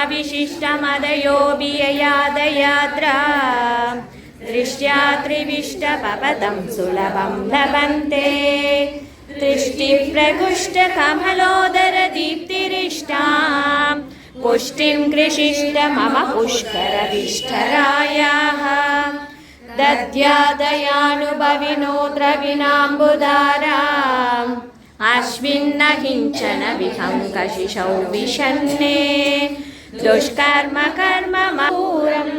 विशिष्टमदयोऽभिययादयात्रा दृष्ट्या त्रिविष्टपपदं सुलभं लभन्ते दृष्टिप्रकुष्ठकमलोदरदीप्तिरिष्टां पुष्टिं कृषिष्ट मम पुष्करविष्ठरायाः दद्यादयानुभविनो द्रविणाम्बुदाराम् अश्विन्न किञ्चन विहङ्कशिशौ विषन्ने दुष्कर्म कर्म मपूरं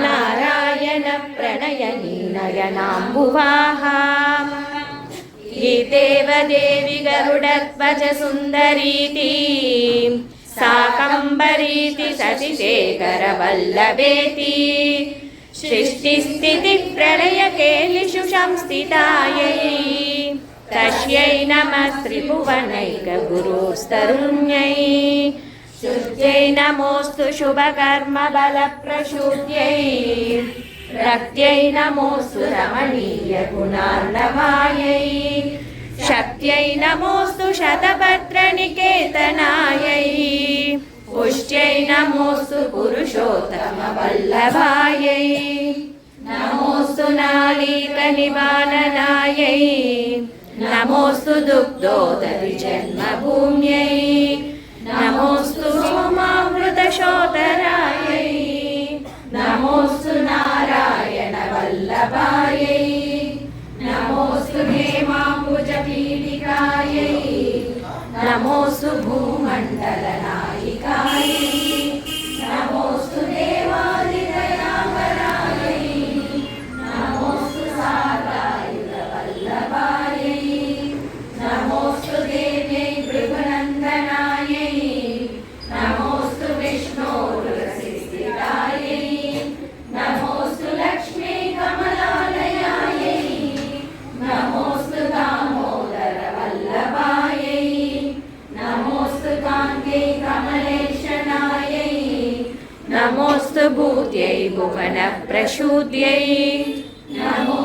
नारायण प्रणयनीनयनाम्बुवाः गीतेव देवी गरुडध्वज सुन्दरीति साकम्बरीति शशिशेखरवल्लभेति सृष्टिस्थितिप्रलयकेलिषु संस्थितायै तस्यै नमः त्रिभुवनैकगुरुस्तरुण्यै शुद्ध्यै नमोऽस्तु शुभकर्मबलप्रसूद्यै रक्त्यै नमोऽस्तु रमणीयगुणार्णवायै शक्त्यै नमोऽस्तु शतभद्रनिकेतनायै पुष्ट्यै नमोऽस्तु पुरुषोत्तमवल्लभायै नमोऽस्तु नालीकनिवारणायै नमोऽस्तु दुग्धोदधिजन्मभूम्यै नमोऽस्तु सोमामृतशोधरायै नमोऽस्तु नारायणवल्लभायै नमोऽस्तु हेमाम्बुजपीठिकायै नमोऽस्तु भूमण्डलनायिकायै नमोऽस्तु देवादिदयाम्बरायै नमोऽस्तु सार्गायुधवल्लभायै नमोऽस्तु देव्यै भृगुनन्दनायै नमोऽस्तु विष्णोरुरसिस्थितायै नमोऽस्तु लक्ष्मी कमलालयायै नमोऽस्तु दामोदरवल्लभायै नमोऽस्तु कान्त्यै कमलेशनायै नमोऽस्तु भूत्यै भुवनप्रसूद्यै नमो